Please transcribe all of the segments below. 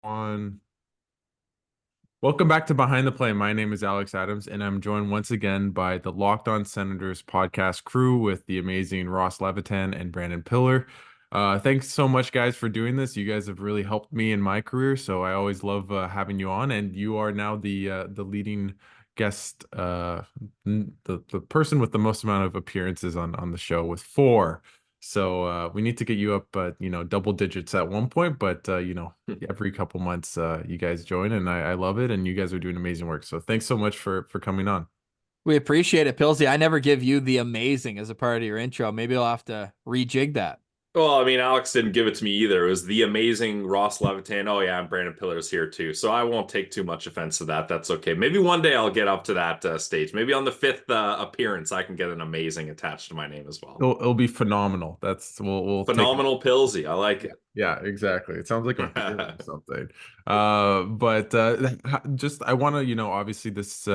On. Welcome back to Behind the Play. My name is Alex Adams, and I'm joined once again by the Locked On Senators podcast crew with the amazing Ross Levitan and Brandon Pillar. Thanks so much, guys, for doing this. You guys have really helped me in my career, so I always love having you on. And you are now the leading guest, the person with the most amount of appearances on the show with four. So we need to get you up, double digits at one point. But every couple months, you guys join, and I love it. And you guys are doing amazing work. So thanks so much for coming on. We appreciate it, Pilsy. I never give you the amazing as a part of your intro. Maybe I'll have to rejig that. Well, I mean, Alex didn't give it to me either. It was the amazing Ross Levitan. Oh, yeah, and Brandon Pillar's here too. So I won't take too much offense to that. That's okay. Maybe one day I'll get up to that stage. Maybe on the fifth appearance, I can get an amazing attached to my name as well. It'll be phenomenal. We'll take it. Phenomenal Pilsy. I like it. Yeah, exactly. It sounds like a beer or something. But just I want to, obviously this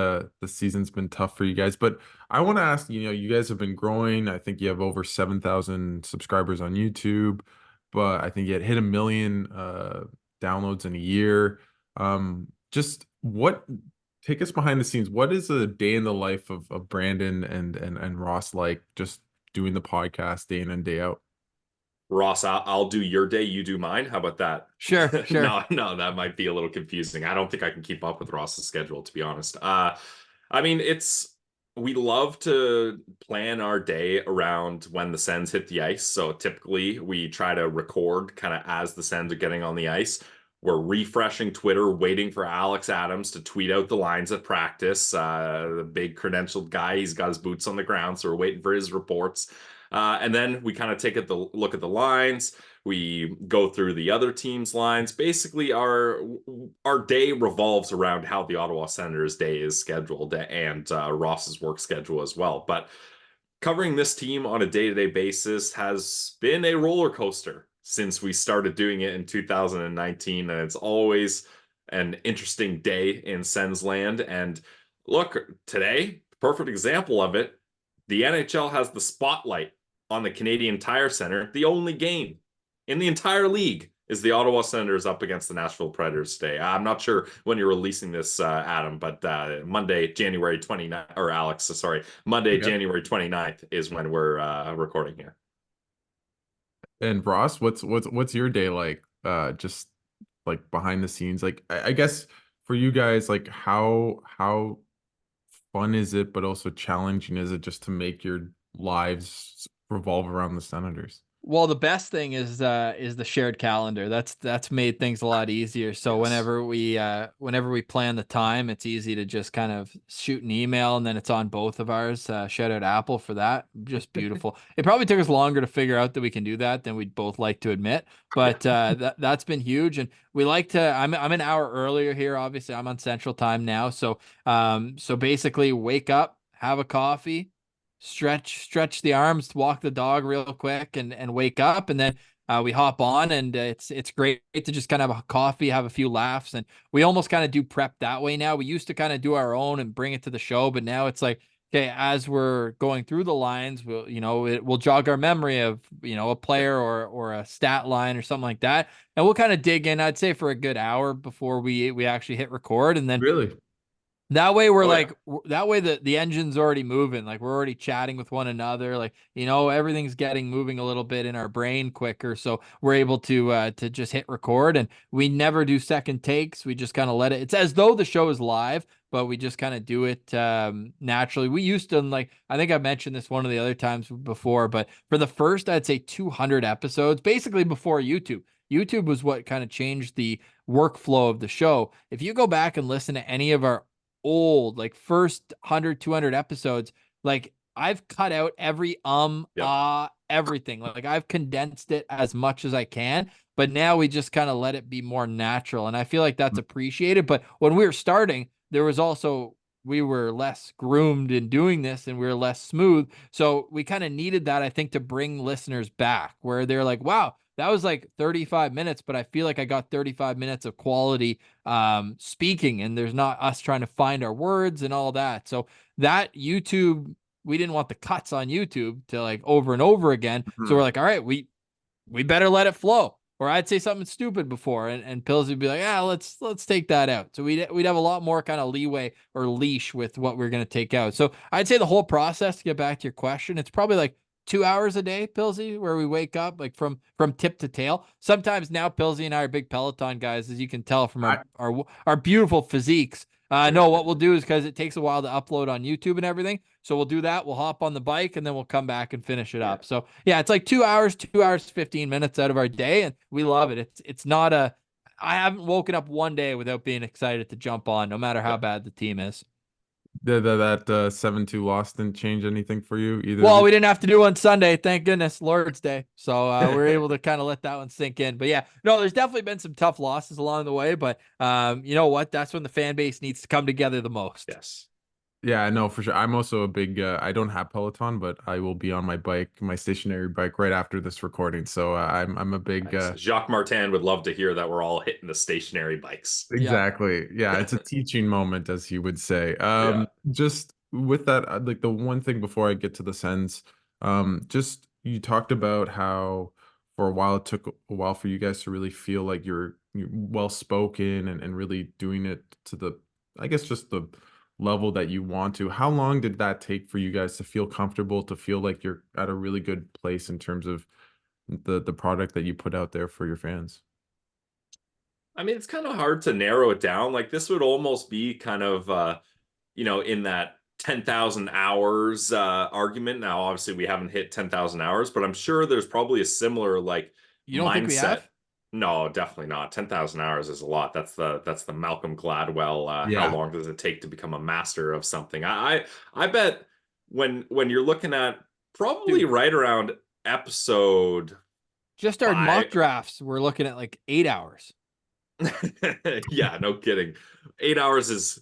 season's been tough for you guys, but I want to ask, you guys have been growing. I think you have over 7,000 subscribers on YouTube, but I think you had hit 1 million downloads in a year. Just what take us behind the scenes. What is a day in the life of Brandon and Ross like, just doing the podcast day in and day out? Ross, I'll do your day, you do mine. How about that? Sure. No, that might be a little confusing. I don't think I can keep up with Ross's schedule, to be honest. I mean, we love to plan our day around when the Sens hit the ice. So typically we try to record kind of as the Sens are getting on the ice. We're refreshing Twitter, waiting for Alex Adams to tweet out the lines at practice. The big credentialed guy, he's got his boots on the ground, so we're waiting for his reports. And then we kind of take a look at the lines. We go through the other team's lines. Basically, our day revolves around how the Ottawa Senators' day is scheduled and Ross's work schedule as well. But covering this team on a day-to-day basis has been a roller coaster since we started doing it in 2019, and it's always an interesting day in Sens land. And look, today, perfect example of it, the NHL has the spotlight on the Canadian Tire Center. The only game in the entire league is the Ottawa Senators up against the Nashville Predators today. I'm not sure when you're releasing this, Adam, but Monday, January 29th, or Alex, sorry, Monday, okay. January 29th is when we're recording here. And Ross, what's your day like? Just like behind the scenes, like I guess for you guys, like how fun is it, but also challenging is it just to make your lives revolve around the Senators? Well, the best thing is the shared calendar. That's made things a lot easier. So yes. whenever we plan the time, it's easy to just kind of shoot an email and then it's on both of ours. Shout out Apple for that. Just beautiful. It probably took us longer to figure out that we can do that than we'd both like to admit, but that's been huge. And we like to. I'm an hour earlier here. Obviously, I'm on Central Time now. So basically, wake up, have a coffee, stretch the arms, walk the dog real quick and wake up. And then we hop on, and it's great to just kind of have a coffee, have a few laughs. And we almost kind of do prep that way now. We used to kind of do our own and bring it to the show, but now it's like, okay, as we're going through the lines, we'll jog our memory of, a player or a stat line or something like that. And we'll kind of dig in, I'd say, for a good hour before we actually hit record. And then really, that way that way the engine's already moving. Like we're already chatting with one another. Like, everything's moving a little bit in our brain quicker. So we're able to just hit record, and we never do second takes. We just kind of let it. It's as though the show is live, but we just kind of do it naturally. We used to, like, I think I mentioned this one of the other times before, but for the first, I'd say 200 episodes, basically before YouTube was what kind of changed the workflow of the show. If you go back and listen to any of our old, like, first 100 200 episodes, like, I've cut out every everything. Like, I've condensed it as much as I can, but now we just kind of let it be more natural, and I feel like that's appreciated. But when we were starting, there was also, we were less groomed in doing this, and we were less smooth, so we kind of needed that, I think, to bring listeners back, where they're like, wow, that was like 35 minutes, but I feel like I got 35 minutes of quality speaking, and there's not us trying to find our words and all that. So that YouTube, we didn't want the cuts on YouTube to, like, over and over again. So we're like, all right, we better let it flow, or I'd say something stupid before, and Pills would be like, let's take that out. So we'd have a lot more kind of leeway or leash with what we're going to take out. So I'd say the whole process, to get back to your question, it's probably like 2 hours a day, Pillsy, where we wake up like from tip to tail. Sometimes now Pillsy and I are big Peloton guys, as you can tell from our beautiful physiques. No, what we'll do is, because it takes a while to upload on YouTube and everything, so we'll do that. We'll hop on the bike and then we'll come back and finish it up. So yeah, it's like 2 hours, 2 hours, 15 minutes out of our day, and we love it. It's not a. I haven't woken up one day without being excited to jump on, no matter how bad the team is. That 7-2 loss didn't change anything for you either? Well, we didn't have to do on Sunday, thank goodness, Lord's Day. So we're able to kind of let that one sink in. But yeah, no, there's definitely been some tough losses along the way. But you know what? That's when the fan base needs to come together the most. Yes. Yeah, no, for sure. I'm also a big, I don't have Peloton, but I will be on my bike, my stationary bike, right after this recording. So I'm a big, Jacques Martin would love to hear that we're all hitting the stationary bikes. exactly. Yeah, it's a teaching moment, as he would say. Yeah. Just with that, like the one thing before I get to the Sens, just you talked about how for a while it took a while for you guys to really feel like you're well spoken and really doing it to the, I guess, just the level that you want to. How long did that take for you guys to feel comfortable, to feel like you're at a really good place in terms of the product that you put out there for your fans? I mean, it's kind of hard to narrow it down. Like this would almost be kind of in that 10,000 hours argument. Now, obviously we haven't hit 10,000 hours, but I'm sure there's probably a similar like You don't think we mindset. have? No, definitely not. 10,000 hours is a lot. That's the Malcolm Gladwell. How Yeah. long does it take to become a master of something? I bet when you're looking at probably Dude, right around episode just our mock 5. drafts, we're looking at like 8 hours. Yeah, no kidding. 8 hours is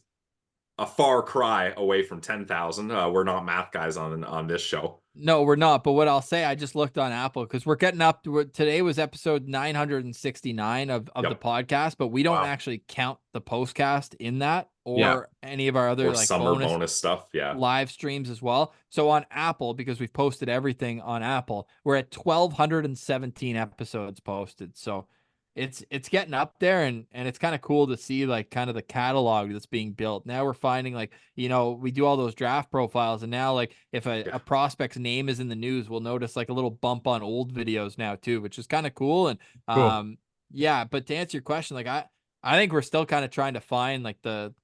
a far cry away from 10,000. We're not math guys on this show. No, we're not. But what I'll say, I just looked on Apple because we're getting up to today was episode 969 of the Yep. podcast, but we don't Wow. actually count the postcast in that Yeah. or any of our other Or like summer bonus stuff. Yeah. live streams as well. So on Apple, because we've posted everything on Apple, we're at 1,217 episodes posted. So it's getting up there, and it's kind of cool to see like kind of the catalog that's being built. Now we're finding like, we do all those draft profiles, and now like if a prospect's name is in the news, we'll notice like a little bump on old videos now too, which is kind of cool. And Cool. yeah, but to answer your question, like I think we're still kind of trying to find like the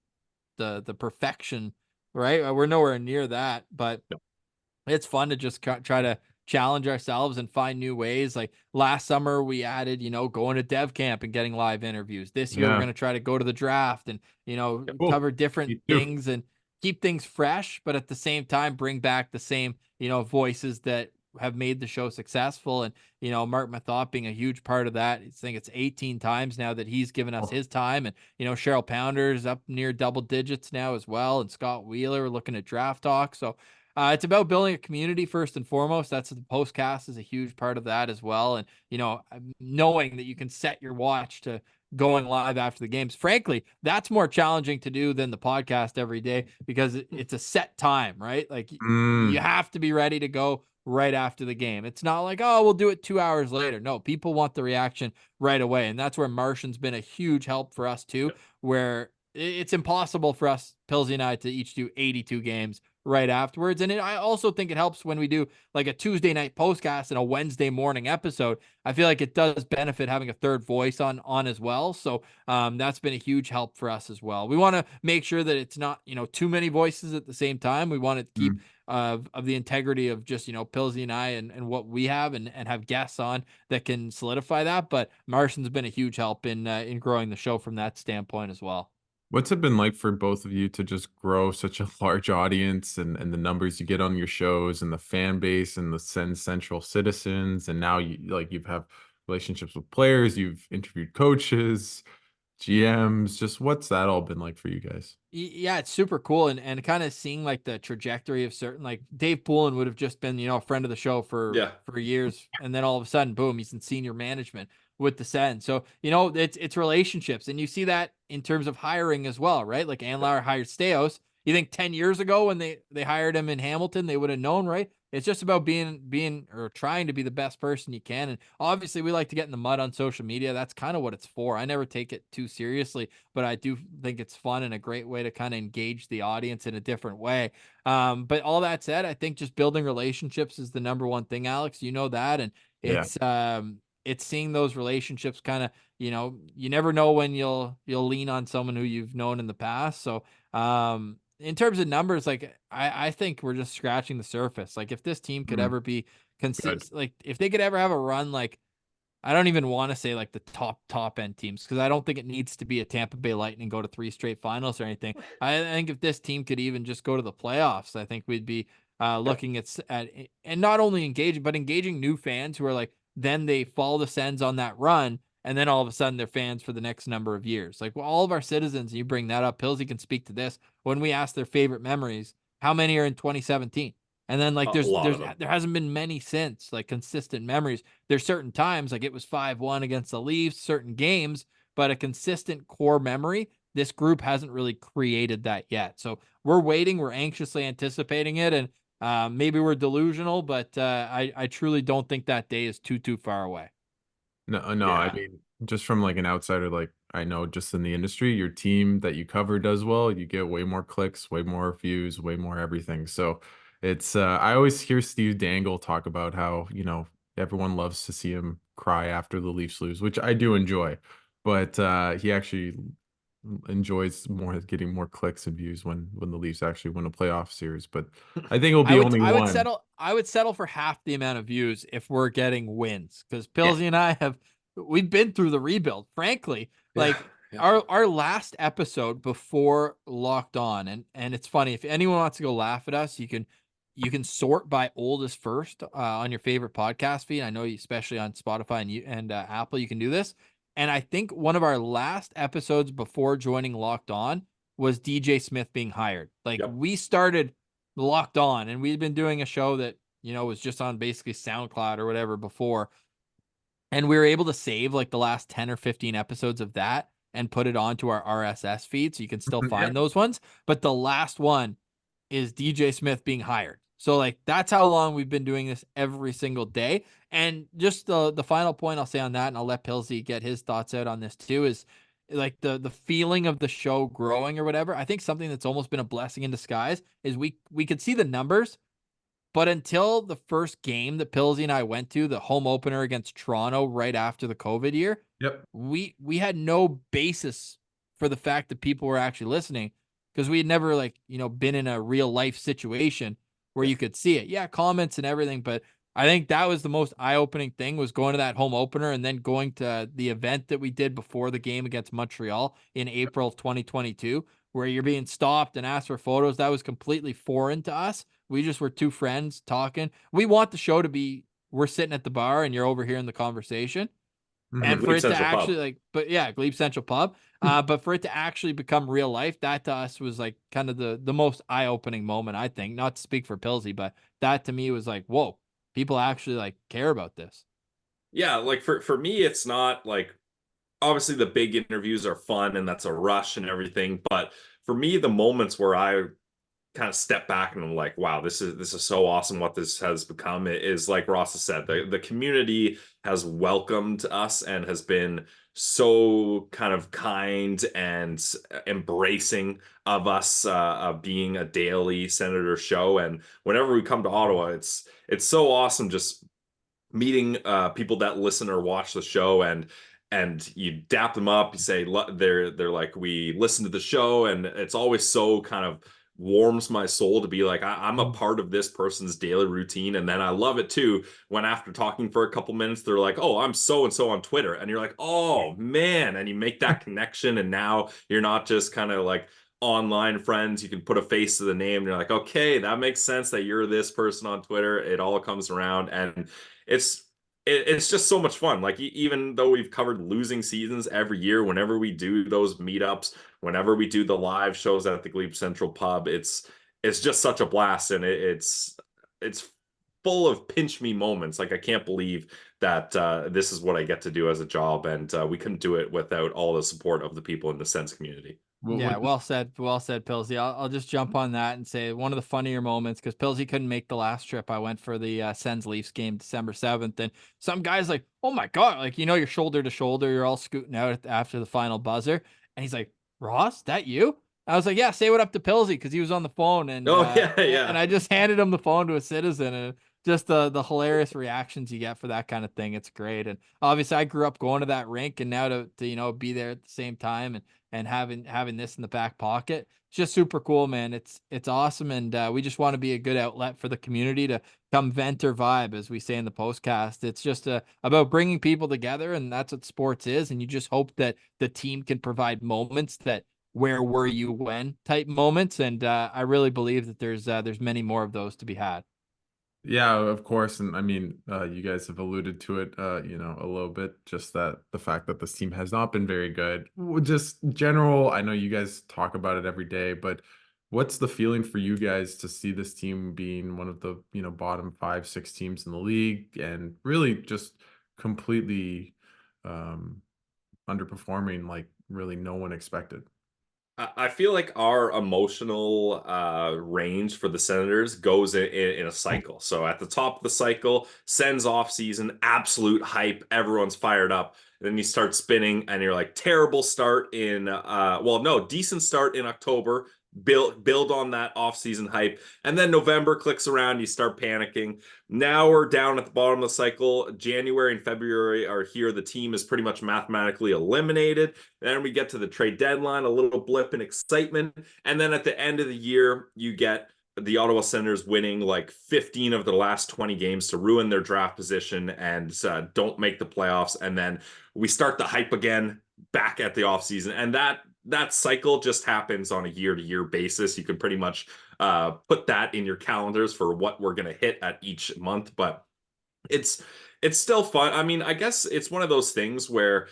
perfection, right? We're nowhere near that, but Yep. it's fun to just try to challenge ourselves and find new ways. Like last summer, we added, going to dev camp and getting live interviews. This year, we're Yeah. going to try to go to the draft and, Cool. cover different Me too. things and keep things fresh, but at the same time, bring back the same, voices that have made the show successful. And, Mark Mathot being a huge part of that. I think it's 18 times now that he's given us his time. And, Cheryl Pounder's up near double digits now as well. And Scott Wheeler looking at draft talk. So, it's about building a community first and foremost. That's the postcast is a huge part of that as well. And, knowing that you can set your watch to going live after the games. Frankly, that's more challenging to do than the podcast every day because it's a set time, right? Like you have to be ready to go right after the game. It's not like, oh, we'll do it 2 hours later. No, people want the reaction right away. And that's where Martian's been a huge help for us too, where it's impossible for us, Pilsy and I, to each do 82 games right afterwards. And I also think it helps when we do like a Tuesday night postcast and a Wednesday morning episode. I feel like it does benefit having a third voice on as well. So that's been a huge help for us as well. We want to make sure that it's not, too many voices at the same time. We want to keep of the integrity of just, Pilsy and I and what we have and have guests on that can solidify that. But Martian's been a huge help in growing the show from that standpoint as well. What's it been like for both of you to just grow such a large audience and the numbers you get on your shows and the fan base and the Sens Central citizens, and now you've have relationships with players, you've interviewed coaches, GMs, just what's that all been like for you guys? Yeah, it's super cool, and kind of seeing like the trajectory of certain, like Dave Poulin would have just been, a friend of the show for Yeah. years, and then all of a sudden, boom, he's in senior management with the Sens. So, it's relationships, and you see that in terms of hiring as well, right? Like Andlauer hired Staios. You think 10 years ago when they hired him in Hamilton, they would have known, right? It's just about being or trying to be the best person you can. And obviously we like to get in the mud on social media. That's kind of what it's for. I never take it too seriously, but I do think it's fun and a great way to kind of engage the audience in a different way. But all that said, I think just building relationships is the number one thing, Alex. You know that. And Yeah. it's seeing those relationships kind of, you never know when you'll lean on someone who you've known in the past. So in terms of numbers, like I think we're just scratching the surface. Like if this team could Mm, ever be good. consistent, like if they could ever have a run, like I don't even want to say like the top end teams, because I don't think it needs to be a Tampa Bay Lightning go to 3 straight finals or anything. I think if this team could even just go to the playoffs, I think we'd be looking at and not only engaging, but engaging new fans who are like, then they follow the Sens on that run, and then all of a sudden they're fans for the next number of years. Like, well, all of our citizens, you bring that up, Pillsy can speak to this. When we ask their favorite memories, how many are in 2017? And then like A lot of them. there hasn't been many since, like consistent memories. There's certain times like it was 5-1 against the Leafs, certain games, but a consistent core memory, this group hasn't really created that yet. So we're waiting, we're anxiously anticipating it, and maybe we're delusional, but I truly don't think that day is too far away. No, I Yeah. mean, just from like an outsider, like I know just in the industry, your team that you cover does well, you get way more clicks, way more views, way more everything. So it's I always hear Steve Dangle talk about how, everyone loves to see him cry after the Leafs lose, which I do enjoy. But he actually enjoys more getting more clicks and views when the Leafs actually win a playoff series. But I think it'll I be would only I would one. settle I would settle for half the amount of views if we're getting wins, because Yeah. Pillsy and I we've been through the rebuild. Frankly, Yeah. like Yeah. our last episode before Locked On, and it's funny, if anyone wants to go laugh at us, you can sort by oldest first on your favorite podcast feed. I know you, especially on Spotify and Apple, you can do this. And I think one of our last episodes before joining Locked On was DJ Smith being hired. Like Yep. we started Locked On, and we'd been doing a show that was just on basically SoundCloud or whatever before, and we were able to save like the last 10 or 15 episodes of that and put it onto our RSS feed, so you can still Yeah. find those ones. But the last one is DJ Smith being hired. So like that's how long we've been doing this every single day. And just the final point I'll say on that, and I'll let Pilsy get his thoughts out on this too, is like the feeling of the show growing or whatever. I think something that's almost been a blessing in disguise is we could see the numbers, but until the first game that Pillsy and I went to, the home opener against Toronto right after the COVID year, Yep. we had no basis for the fact that people were actually listening, because we had never been in a real life situation where Yeah. you could see it. Yeah, comments and everything, but I think that was the most eye-opening thing, was going to that home opener and then going to the event that we did before the game against Montreal in April of 2022, where you're being stopped and asked for photos. That was completely foreign to us. We just were two friends talking. We want the show to be, we're sitting at the bar and you're overhearing the conversation. And for Leap it to Central Pub. actually but yeah, Glebe Central Pub. But for it to actually become real life, that to us was like kind of the most eye-opening moment, I think. Not to speak for Pillsy, but that to me was like, whoa, people actually like care about this. Yeah, like for me, it's not like obviously the big interviews are fun and that's a rush and everything, but for me, the moments where I kind of step back and I'm like, wow, this is so awesome what this has become. It is like Ross has said, the community has welcomed us and has been so kind of kind and embracing of us being a daily Senator show. And whenever we come to Ottawa, it's so awesome just meeting people that listen or watch the show, and you dap them up, you say they're like, we listen to the show, and it's always so kind of warms my soul to be like, I'm a part of this person's daily routine. And then I love it too when after talking for a couple minutes they're like, oh, I'm so and so on Twitter, and you're like, oh man, and you make that connection, and now you're not just kind of like online friends, you can put a face to the name, and you're like, okay, that makes sense that you're this person on Twitter. It all comes around, and it's it's just so much fun. Like even though we've covered losing seasons every year, whenever we do those meetups, whenever we do the live shows at the Glebe Central Pub, it's just such a blast, and it's full of pinch me moments. Like I can't believe that this is what I get to do as a job, and we couldn't do it without all the support of the people in the Sens community. Yeah, well said, Pilsy. I'll just jump on that and say one of the funnier moments, because Pilsy couldn't make the last trip. I went for the Sens Leafs game December 7th, and some guys like, oh my god, like, you know, you're shoulder to shoulder, you're all scooting out after the final buzzer, and he's like, Ross, that you? I was like, yeah, say what up to Pilsy, because he was on the phone, Oh yeah, and yeah. I just handed him the phone to a citizen, and just the hilarious reactions you get for that kind of thing. It's great. And obviously I grew up going to that rink, and now to you know, be there at the same time and having this in the back pocket, it's just super cool, man. It's awesome. And we just want to be a good outlet for the community to come vent or vibe, as we say in the postcast. It's just about bringing people together, and that's what sports is. And you just hope that the team can provide moments that where were you when type moments. And I really believe that there's many more of those to be had. Yeah, of course. And I mean, you guys have alluded to it, a little bit, just that the fact that this team has not been very good. Just general, I know you guys talk about it every day, but what's the feeling for you guys to see this team being one of the, bottom five, six teams in the league and really just completely um, underperforming like really no one expected? I feel like our emotional range for the Senators goes in a cycle. So at the top of the cycle, Sens off season, absolute hype, everyone's fired up. And then you start spinning, and you're like, terrible start in well, no, decent start in October. Build on that off-season hype, and then November clicks around, you start panicking. Now we're down at the bottom of the cycle. January and February are here. The team is pretty much mathematically eliminated. Then we get to the trade deadline, a little blip in excitement. And then at the end of the year, you get the Ottawa Senators winning like 15 of the last 20 games to ruin their draft position and don't make the playoffs. And then we start the hype again back at the offseason. And that cycle just happens on a year-to-year basis. You can pretty much put that in your calendars for what we're going to hit at each month. But it's still fun. I mean, I guess it's one of those things where,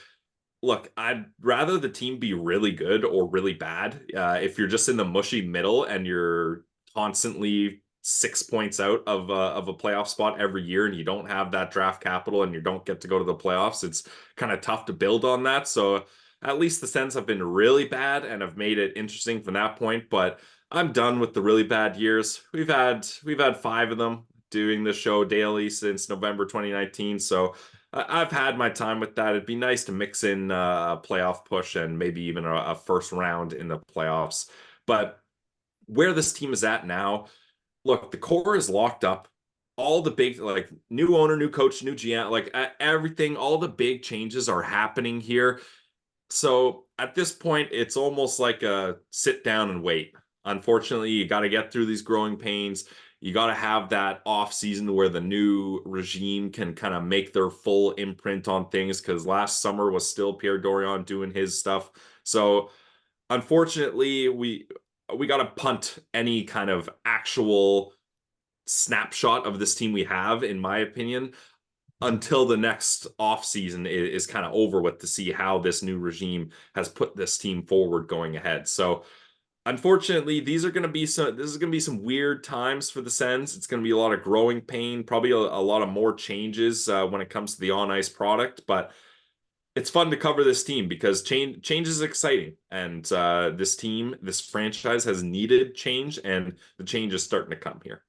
look, I'd rather the team be really good or really bad. If you're just in the mushy middle and you're constantly 6 points out of a playoff spot every year, and you don't have that draft capital and you don't get to go to the playoffs, it's kind of tough to build on that. So at least the Sens have been really bad and have made it interesting from that point. But I'm done with the really bad years. We've had 5 of them doing the show daily since November 2019. So I've had my time with that. It'd be nice to mix in a playoff push and maybe even a first round in the playoffs. But where this team is at now, look, the core is locked up. All the big, like, new owner, new coach, new GM, like everything, all the big changes are happening here. So at this point, it's almost like a sit down and wait. Unfortunately, you got to get through these growing pains. You got to have that off season where the new regime can kind of make their full imprint on things, because last summer was still Pierre Dorion doing his stuff. So unfortunately, we got to punt any kind of actual snapshot of this team we have, in my opinion, until the next offseason is kind of over with, to see how this new regime has put this team forward going ahead. So unfortunately, this is going to be some weird times for the Sens. It's going to be a lot of growing pain, probably a lot of more changes when it comes to the on ice product. But it's fun to cover this team because change is exciting, and this franchise has needed change, and the change is starting to come here.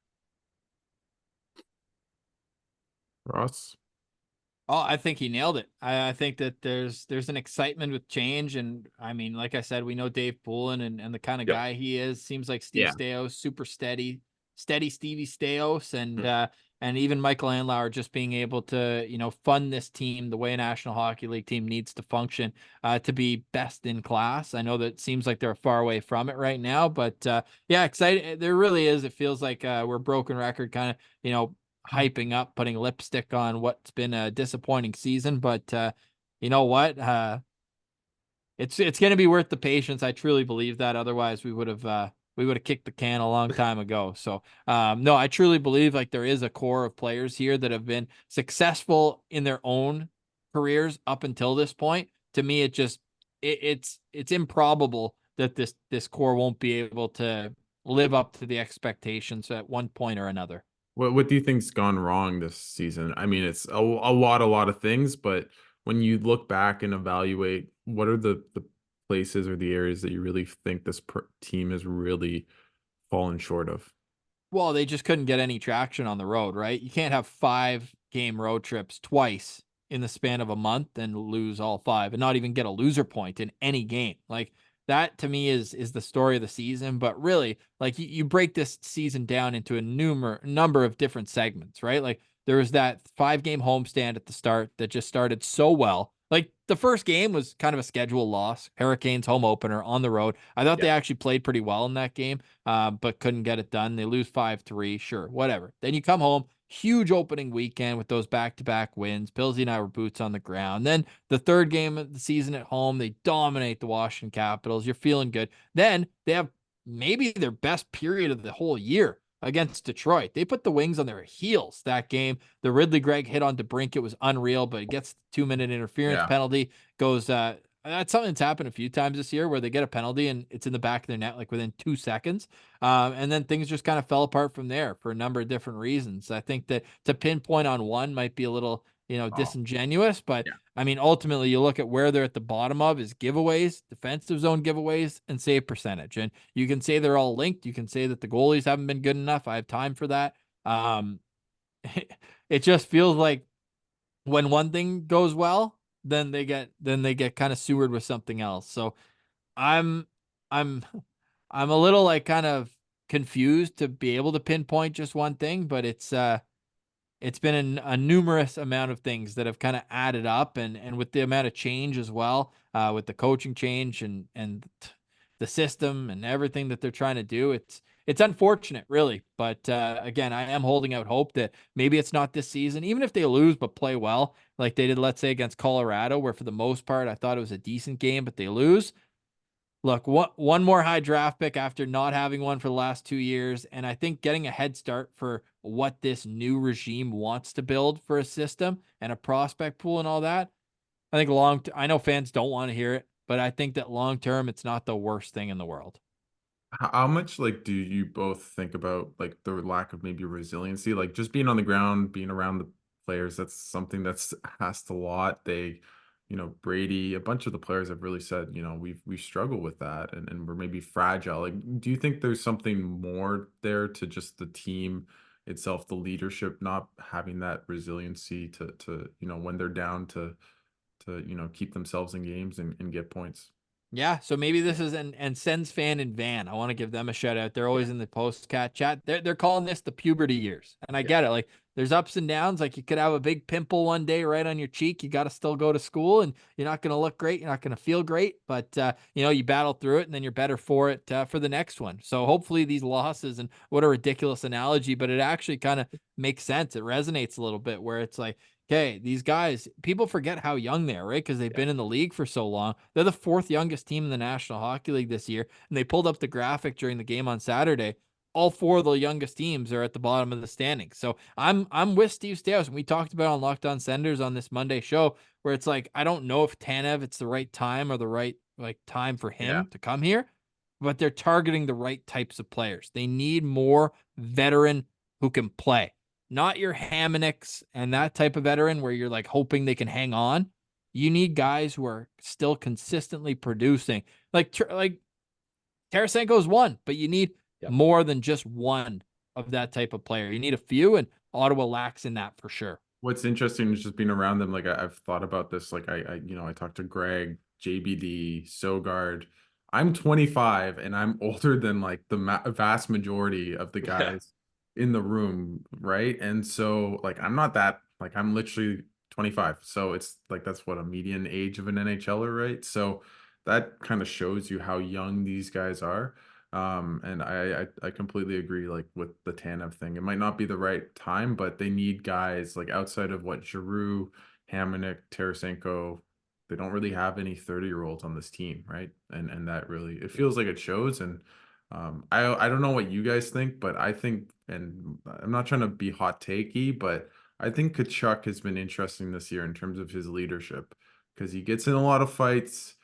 Ross? Oh, I think he nailed it. I think that there's an excitement with change, and I mean, like I said, we know Dave Poulin and the kind of Yep. guy he is. Seems like Steve Yeah. Staios, super steady Stevie Staios, Hmm. and even Michael Andlauer just being able to, you know, fund this team the way a National Hockey League team needs to function to be best in class. I know that it seems like they're far away from it right now, but yeah, excited. There really is. It feels like we're a broken record, kind of, you know, hyping up, putting lipstick on what's been a disappointing season. But you know what? It's going to be worth the patience. I truly believe that. Otherwise, we would have kicked the can a long time ago. So no, I truly believe like there is a core of players here that have been successful in their own careers up until this point. To me, it's improbable that this core won't be able to live up to the expectations at one point or another. What do you think's gone wrong this season? I mean, it's a lot of things, but when you look back and evaluate, what are the places or the areas that you really think this team has really fallen short of? Well, they just couldn't get any traction on the road, right? You can't have 5-game road trips twice in the span of a month and lose all 5 and not even get a loser point in any game. Like that to me is the story of the season. But really, like you break this season down into a number of different segments, right? Like there was that 5-game homestand at the start that just started so well. Like the first game was kind of a schedule loss, Hurricanes home opener on the road. I thought they actually played pretty well in that game, but couldn't get it done. They lose 5-3, sure, whatever. Then you come home, huge opening weekend with those back-to-back wins. Pillsy and I were boots on the ground. Then the third game of the season at home, they dominate the Washington Capitals. You're feeling good. Then they have maybe their best period of the whole year against Detroit. They put the Wings on their heels that game. The Ridley Gregg hit on DeBrink, it was unreal, but it gets the 2-minute interference penalty. Goes that's something that's happened a few times this year where they get a penalty and it's in the back of their net like within 2 seconds. And then things just kind of fell apart from there for a number of different reasons. I think that to pinpoint on one might be a little, disingenuous, but I mean, ultimately you look at where they're at the bottom of is giveaways, defensive zone giveaways, and save percentage. And you can say they're all linked. You can say that the goalies haven't been good enough. I have time for that. It just feels like when one thing goes well, then they get kind of sewered with something else. So I'm I'm I'm a little like kind of confused to be able to pinpoint just one thing, but it's been a numerous amount of things that have kind of added up, and with the amount of change as well, with the coaching change and the system and everything that they're trying to do, it's unfortunate, really. But again, I am holding out hope that maybe it's not this season, even if they lose but play well, like they did, let's say, against Colorado, where for the most part I thought it was a decent game, but they lose. Look, one more high draft pick after not having one for the last 2 years, and I think getting a head start for what this new regime wants to build for a system and a prospect pool and all that. I think I know fans don't want to hear it, but I think that long term, it's not the worst thing in the world. How much like do you both think about like the lack of maybe resiliency, like just being on the ground, being around the players? That's something that's asked a lot. Brady, a bunch of the players have really said, we struggle with that, and we're maybe fragile. Like, do you think there's something more there to just the team itself, the leadership not having that resiliency to when they're down to keep themselves in games and get points? Yeah, so maybe this is and Sens fan in Van. I want to give them a shout out. They're always in the post-cat chat. They're calling this the puberty years. And I get it. Like there's ups and downs. Like you could have a big pimple one day right on your cheek. You got to still go to school and you're not going to look great. You're not going to feel great, but you battle through it and then you're better for it for the next one. So hopefully these losses, and what a ridiculous analogy, but it actually kind of makes sense. It resonates a little bit where it's like, okay, these guys, people forget how young they are, right? Because they've been in the league for so long. They're the 4th youngest team in the National Hockey League this year. And they pulled up the graphic during the game on Saturday. All 4 of the youngest teams are at the bottom of the standings. So I'm with Steve Staios. And we talked about on Locked On Senators on this Monday show, where it's like, I don't know if Tanev, it's the right time or the right time for him to come here, but they're targeting the right types of players. They need more veteran who can play. Not your Hamonicks and that type of veteran where you're like hoping they can hang on. You need guys who are still consistently producing. Like Tarasenko's one, but you need more than just one of that type of player. You need a few, and Ottawa lacks in that for sure. What's interesting is just being around them. Like I've thought about this. Like I talked to Greg, JBD, Sogard. I'm 25 and I'm older than like the vast majority of the guys in the room, right? And so like I'm not that, like I'm literally 25. So it's like that's what a median age of an NHLer, right? So that kind of shows you how young these guys are. And I completely agree, like with the Tanev thing. It might not be the right time, but they need guys like outside of what Giroux, Hamonic, Tarasenko. They don't really have any 30-year-olds on this team, right? And that really, it feels like it shows. And I don't know what you guys think, but I think, and I'm not trying to be hot takey, but I think Tkachuk has been interesting this year in terms of his leadership because he gets in a lot of fights,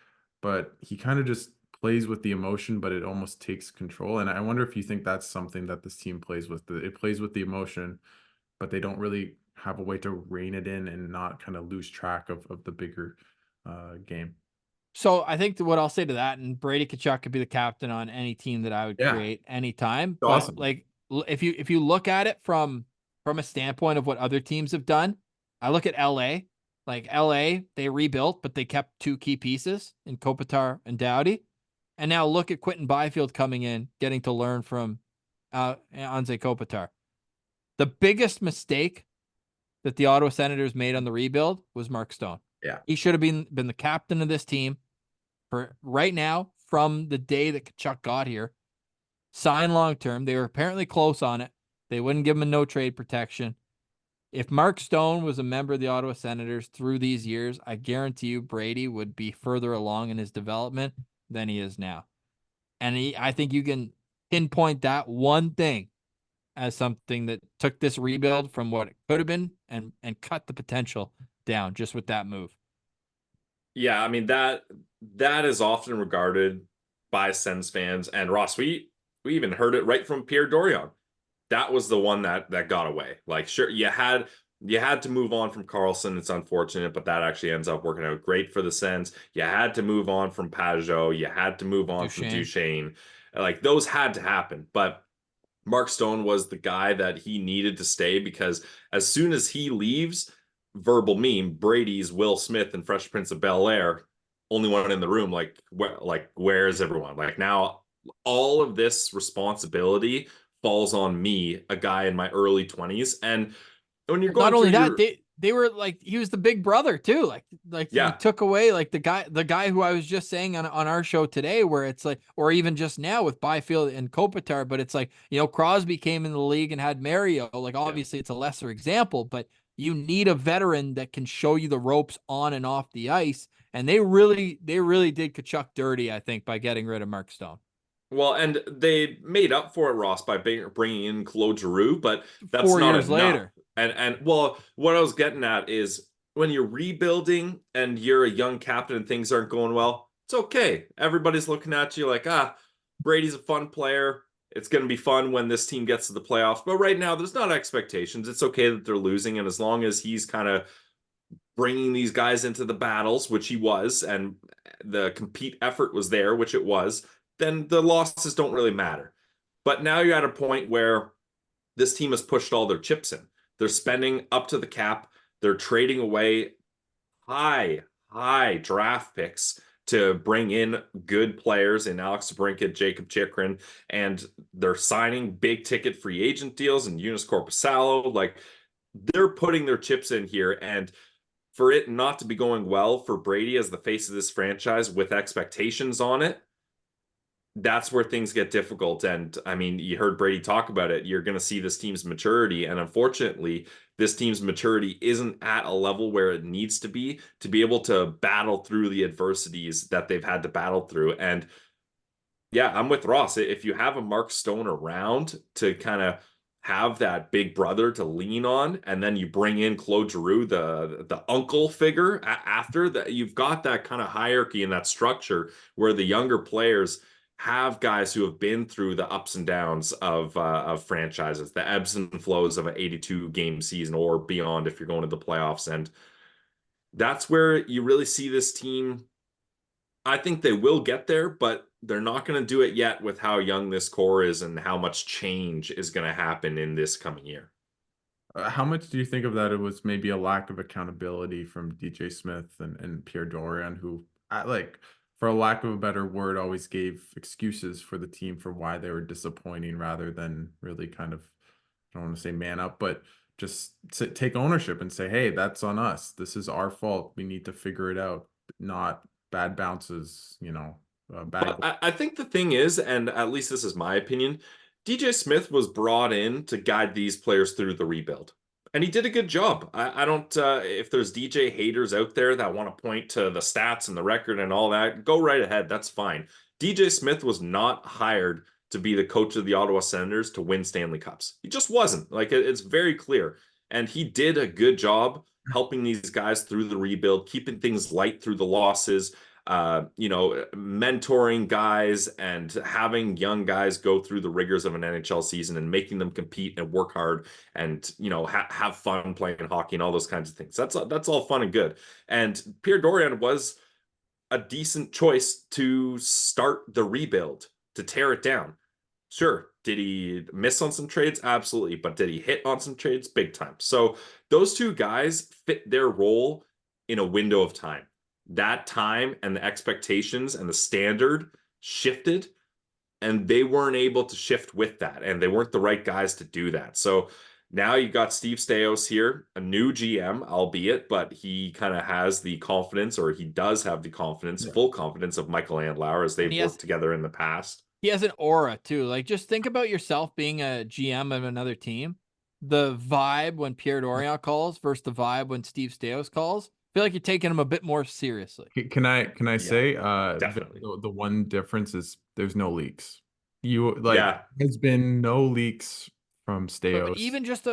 but he kind of just plays with the emotion, but it almost takes control. And I wonder if you think that's something that this team plays with. It plays with the emotion, but they don't really have a way to rein it in and not kind of lose track of the bigger game. So I think what I'll say to that, and Brady Tkachuk could be the captain on any team that I would Yeah, create anytime. But awesome. like, if you look at it from a standpoint of what other teams have done, I look at LA. Like LA, they rebuilt, but they kept two key pieces in Kopitar and Doughty. And now look at Quentin Byfield coming in, getting to learn from Anze Kopitar. The biggest mistake that the Ottawa Senators made on the rebuild was Mark Stone. Yeah. He should have been the captain of this team for right now from the day that Kachuk got here. Sign long term. They were apparently close on it. They wouldn't give him a no trade protection. If Mark Stone was a member of the Ottawa Senators through these years, I guarantee you Brady would be further along in his development than he is now. And I think you can pinpoint that one thing as something that took this rebuild from what it could have been and cut the potential down just with that move. Yeah, I mean that is often regarded by Sens fans, and Ross, we even heard it right from Pierre Dorion. That was the one that got away. Like, sure, you had to move on from Carlson. It's unfortunate, but that actually ends up working out great for the Sens. You had to move on from Pajot. You had to move on from Duchesne. Duchesne. Like, those had to happen. But Mark Stone was the guy that he needed to stay, because as soon as he leaves, verbal meme, Brady's Will Smith and Fresh Prince of Bel-Air, only one in the room, where is everyone? Like, now all of this responsibility falls on me, a guy in my early 20s. And when you're Not going through only that, your they were like, he was the big brother too. Like he yeah, took away like the guy who I was just saying on our show today, where it's like, or even just now with Byfield and Kopitar, but it's like, Crosby came in the league and had Mario. Like, yeah. obviously it's a lesser example, but you need a veteran that can show you the ropes on and off the ice. And they really did Kachuk dirty, I think, by getting rid of Mark Stone. Well, and they made up for it, Ross, by bringing in Claude Giroux, but that's 4 not years enough. later. And well, what I was getting at is when you're rebuilding and you're a young captain and things aren't going well, it's okay. Everybody's looking at you like, Brady's a fun player. It's going to be fun when this team gets to the playoffs. But right now, there's not expectations. It's okay that they're losing, and as long as he's kind of bringing these guys into the battles, which he was, and the compete effort was there, which it was, then the losses don't really matter. But now you're at a point where this team has pushed all their chips in. They're spending up to the cap. They're trading away high draft picks to bring in good players in Alex DeBrincat, Jacob Chikrin, and they're signing big ticket free agent deals and Eunice Corpusalo. Like, they're putting their chips in here, and for it not to be going well for Brady as the face of this franchise with expectations on it, that's where things get difficult. And I mean, you heard Brady talk about it. You're going to see this team's maturity. And unfortunately, this team's maturity isn't at a level where it needs to be able to battle through the adversities that they've had to battle through. And yeah, I'm with Ross. If you have a Mark Stone around to kind of have that big brother to lean on, and then you bring in Claude Giroux, the uncle figure after that, you've got that kind of hierarchy and that structure where the younger players have guys who have been through the ups and downs of franchises, the ebbs and flows of an 82 game season or beyond if you're going to the playoffs. And that's where you really see this team. I think they will get there, but they're not going to do it yet with how young this core is and how much change is going to happen in this coming year. How much do you think of that? It was maybe a lack of accountability from DJ Smith and Pierre Dorian, who, for a lack of a better word, always gave excuses for the team for why they were disappointing rather than really kind of, I don't want to say man up, but just take ownership and say, hey, that's on us. This is our fault. We need to figure it out, not bad bounces, bad. But I think the thing is, and at least this is my opinion, DJ Smith was brought in to guide these players through the rebuild. And he did a good job. I don't, if there's DJ haters out there that want to point to the stats and the record and all that, go right ahead. That's fine. DJ Smith was not hired to be the coach of the Ottawa Senators to win Stanley Cups. He just wasn't. Like, it's very clear. And he did a good job helping these guys through the rebuild, keeping things light through the losses, mentoring guys and having young guys go through the rigors of an NHL season and making them compete and work hard and, have fun playing hockey and all those kinds of things. That's all fun and good. And Pierre Dorian was a decent choice to start the rebuild, to tear it down. Sure. Did he miss on some trades? Absolutely. But did he hit on some trades? Big time. So those two guys fit their role in a window of time. That time and the expectations and the standard shifted, and they weren't able to shift with that. And they weren't the right guys to do that. So now you got Steve Staios here, a new GM, albeit, but he kind of has the confidence, or he does have the confidence, Yeah. full confidence of Michael Andlauer as And they've worked together in the past. he has an aura too. Like, just think about yourself being a GM of another team. The vibe when Pierre Dorion calls versus the vibe when Steve Staios calls. I feel like you're taking him a bit more seriously. Can I Yeah, say definitely. the one difference is there's no leaks. You like Yeah. there's been no leaks from But Staios. even just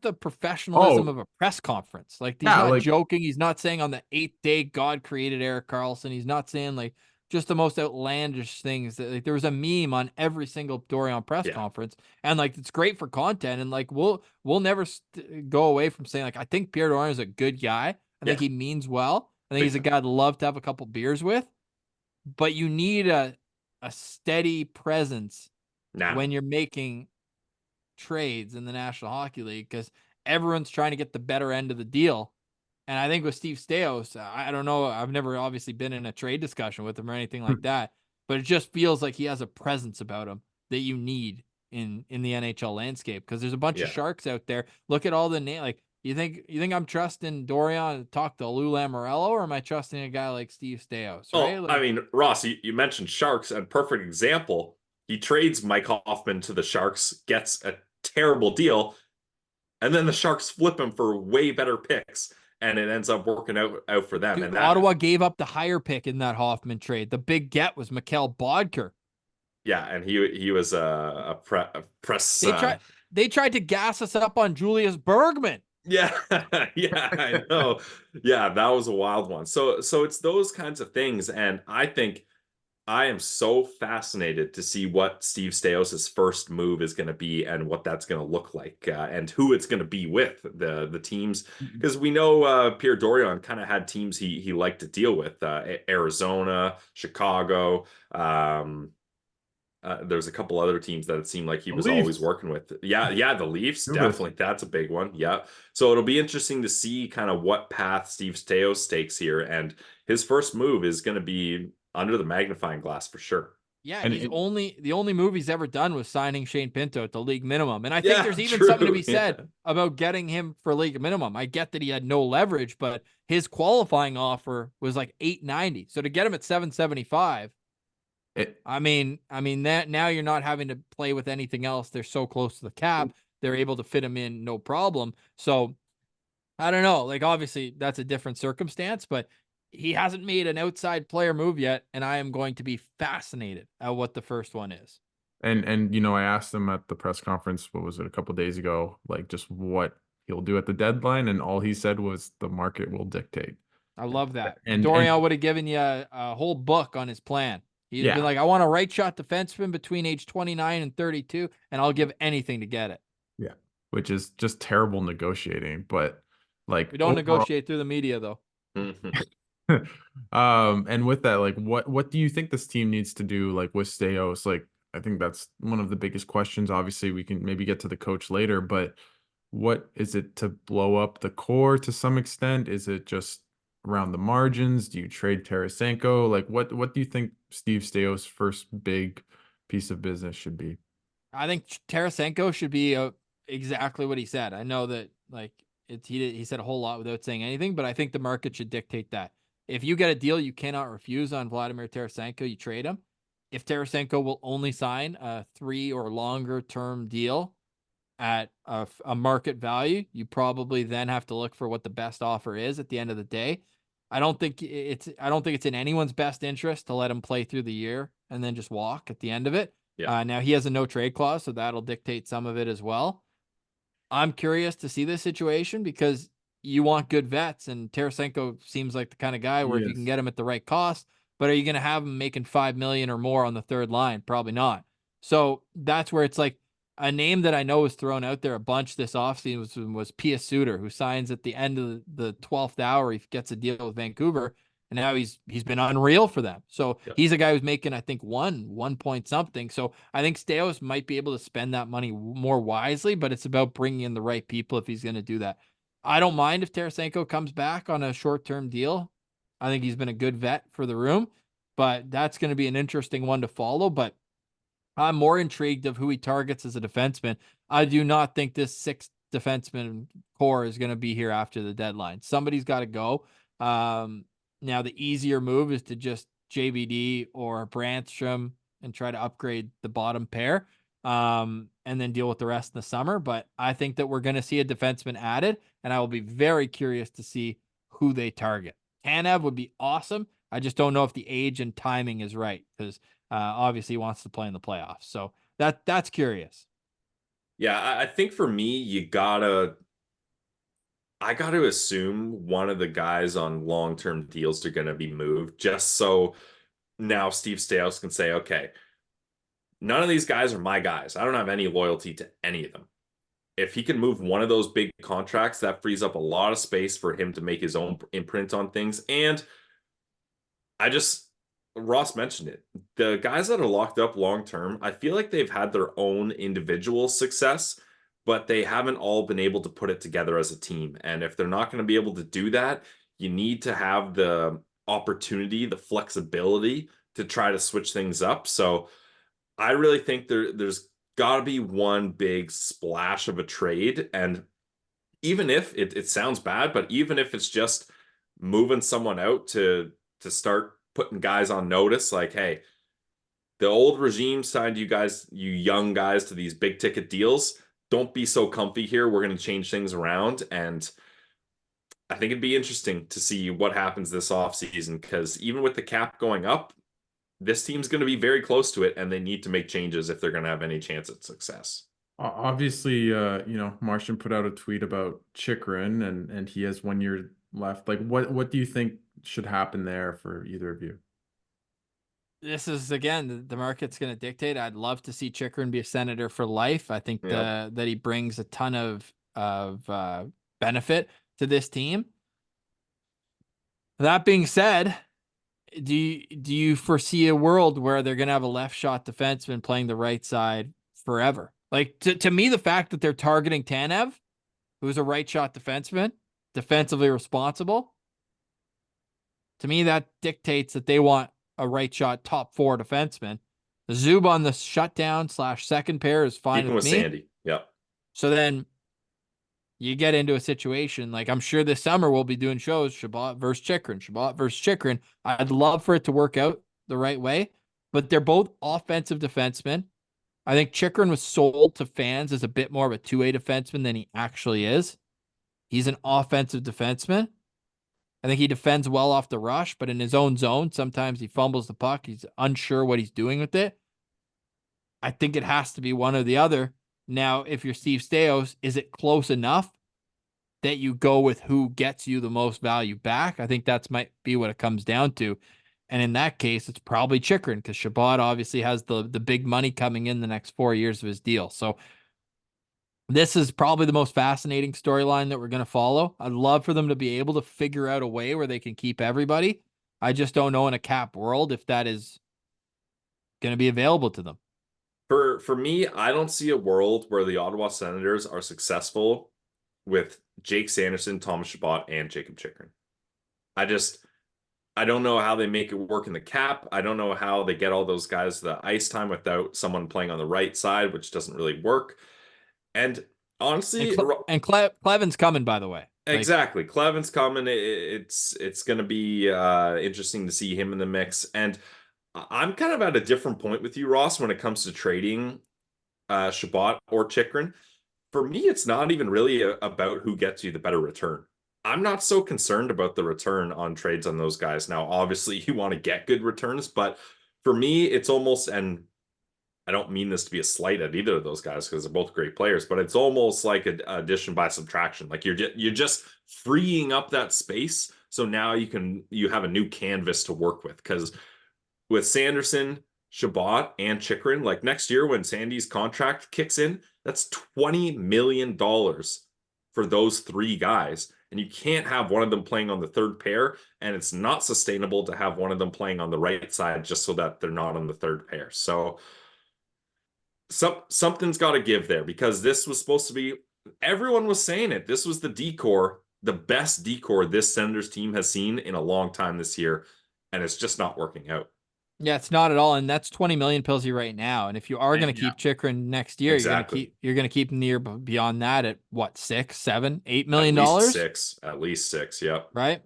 the professionalism Oh, of a press conference. Like, he's yeah, not like joking. He's not saying on the 8th day God created Erik Karlsson. He's not saying like just the most outlandish things. That, like, there was a meme on every single Dorian press Yeah. conference, and like it's great for content. And like we'll never go away from saying like I think Pierre Dorian is a good guy. I think Yeah. he means well. I think Big he's a time. guy I'd love to have a couple beers with. But you need a steady presence Now. when you're making trades in the National Hockey League, because everyone's trying to get the better end of the deal. And I think with Steve Staios, I don't know. I've never obviously been in a trade discussion with him or anything like that, but it just feels like he has a presence about him that you need in the NHL landscape, because there's a bunch of Yeah. sharks out there. Look at all the name. Like, you think I'm trusting Dorian to talk to Lou Lamoriello, or am I trusting a guy like Steve Staios? Right? Oh, I Like, mean, Ross, you mentioned Sharks, and perfect example. He trades Mike Hoffman to the Sharks, gets a terrible deal, and then the Sharks flip him for way better picks, and it ends up working out for them. dude, And that, Ottawa gave up the higher pick in that Hoffman trade. The big get was Mikhail Bodker. yeah, and he was a press. They tried to gas us up on Julius Bergman. Yeah, yeah, I know. Yeah, that was a wild one. So it's those kinds of things, and I think I am so fascinated to see what Steve Staios' first move is going to be and what that's going to look like, and who it's going to be with the teams, because we know Pierre Dorion kind of had teams he liked to deal with, Arizona, Chicago. There's a couple other teams that it seemed like he the was always Leafs. working with. Yeah, the Leafs, Dubas. definitely. That's a big one. Yeah. So it'll be interesting to see kind of what path Steve Staios takes here. And his first move is going to be under the magnifying glass for sure. Yeah, And the only move he's ever done was signing Shane Pinto at the league minimum. And I think Yeah, there's even something to true. be said Yeah. about getting him for league minimum. I get that he had no leverage, but his qualifying offer was like 890. So to get him at 775, it, I mean that now you're not having to play with anything else. They're so close to the cap. They're able to fit him in no problem. So I don't know. Like, obviously that's a different circumstance, but he hasn't made an outside player move yet, and I am going to be fascinated at what the first one is. and I asked him at the press conference, what was it, a couple of days ago, like just what he'll do at the deadline, and all he said was the market will dictate. I love that. And Dorian would have given you a whole book on his plan. He'd been yeah, like, I want a right shot defenseman between age 29 and 32, and I'll give anything to get it. yeah, which is just terrible negotiating, but like We don't overall, negotiate through the media, though. Mhm. and with that, like what do you think this team needs to do, like with Staios? Like, I think that's one of the biggest questions. Obviously, we can maybe get to the coach later, but what is it to blow up the core to some extent? Is it just around the margins? Do you trade Tarasenko? Like, what do you think Steve Staios' first big piece of business should be? I think Tarasenko should be exactly what he said. I know that like he said a whole lot without saying anything, but I think the market should dictate that. If you get a deal you cannot refuse on Vladimir Tarasenko, you trade him. If Tarasenko will only sign a 3 or longer term deal at a market value, you probably then have to look for what the best offer is at the end of the day. I don't think it's in anyone's best interest to let him play through the year and then just walk at the end of it. Yeah. Now he has a no trade clause, so that'll dictate some of it as well. I'm curious to see this situation because you want good vets, and Tarasenko seems like the kind of guy where if you can Yes. get him at the right cost, but are you going to have him making $5 million or more on the third line? Probably not. So that's where it's like a name that I know was thrown out there a bunch this offseason was Pia Suter, who signs at the end of the 12th hour. He gets a deal with Vancouver, and now he's been unreal for them. So Yep. he's a guy who's making, I think, one point something. So I think Staios might be able to spend that money more wisely, but it's about bringing in the right people if he's going to do that. I don't mind if Tarasenko comes back on a short-term deal. I think he's been a good vet for the room, but that's going to be an interesting one to follow. But I'm more intrigued of who he targets as a defenseman. I do not think this sixth defenseman core is going to be here after the deadline. Somebody's got to go. Now the easier move is to just JVD or Brandstrom and try to upgrade the bottom pair, and then deal with the rest in the summer. But I think that we're going to see a defenseman added, and I will be very curious to see who they target. Tanev would be awesome. I just don't know if the age and timing is right, because obviously he wants to play in the playoffs. So that's curious. Yeah, I think for me, I gotta assume one of the guys on long-term deals are gonna be moved, just so now Steve Staios can say, okay, none of these guys are my guys. I don't have any loyalty to any of them. If he can move one of those big contracts, that frees up a lot of space for him to make his own imprint on things. And I just, Ross mentioned it. The guys that are locked up long term, I feel like they've had their own individual success, but they haven't all been able to put it together as a team. And if they're not going to be able to do that, you need to have the opportunity, the flexibility to try to switch things up. So I really think there's got to be one big splash of a trade. And even if it sounds bad, but even if it's just moving someone out to start putting guys on notice, like, hey, the old regime signed you guys, you young guys, to these big ticket deals. Don't be so comfy here. We're going to change things around. And I think it'd be interesting to see what happens this offseason, because even with the cap going up, this team's going to be very close to it, and they need to make changes if they're going to have any chance at success. Obviously, Martian put out a tweet about Chikrin, and he has 1 year left. Like, what do you think should happen there for either of you? This is, again, the market's going to dictate. I'd love to see Chikrin be a Senator for life. I think Yep. that he brings a ton of benefit to this team. That being said, do you foresee a world where they're going to have a left shot defenseman playing the right side forever? Like, to me, the fact that they're targeting Tanev, who's a right shot defenseman, defensively responsible, to me, that dictates that they want a right shot top four defenseman. The Zub on the shutdown / second pair is fine Even with with me. Sandy. Yep. So then you get into a situation like, I'm sure this summer we'll be doing shows, Shabbat versus Chikrin. I'd love for it to work out the right way, but they're both offensive defensemen. I think Chikrin was sold to fans as a bit more of a 2A defenseman than he actually is. He's an offensive defenseman. I think he defends well off the rush, but in his own zone, sometimes he fumbles the puck. He's unsure what he's doing with it. I think it has to be one or the other. Now, if you're Steve Staios, is it close enough that you go with who gets you the most value back? I think that's might be what it comes down to. And in that case, it's probably Chikrin, because Shabbat obviously has the big money coming in the next 4 years of his deal. So this is probably the most fascinating storyline that we're going to follow. I'd love for them to be able to figure out a way where they can keep everybody. I just don't know in a cap world if that is going to be available to them. For me, I don't see a world where the Ottawa Senators are successful with Jake Sanderson, Thomas Chabot, and Jacob Chikrin. I don't know how they make it work in the cap. I don't know how they get all those guys the ice time without someone playing on the right side, which doesn't really work. And honestly, Cleven's coming, by the way. Exactly. Cleven's coming. It's going to be interesting to see him in the mix. And I'm kind of at a different point with you, Ross, when it comes to trading Shabbat or Chikrin. For me, it's not even really about who gets you the better return. I'm not so concerned about the return on trades on those guys. Now, obviously, you want to get good returns, but for me, it's almost, and I don't mean this to be a slight at either of those guys because they're both great players, but it's almost like an addition by subtraction. Like you're just freeing up that space, so now you have a new canvas to work with. Because with Sanderson, Shabbat, and Chikrin, like next year when Sandy's contract kicks in, that's $20 million for those three guys. and you can't have one of them playing on the third pair, and it's not sustainable to have one of them playing on the right side just so that they're not on the third pair. So something's got to give there, because this was supposed to be, everyone was saying it. This was the decor, the best decor this Senators team has seen in a long time this year, and it's just not working out. Yeah, it's not at all, and that's 20 million Pilsy right now. And if you are going to Yeah, keep Chikrin next year, exactly. you're going to keep him near beyond that at what, 6, 7, $8 million At least dollars, six, at least six. Yep. right?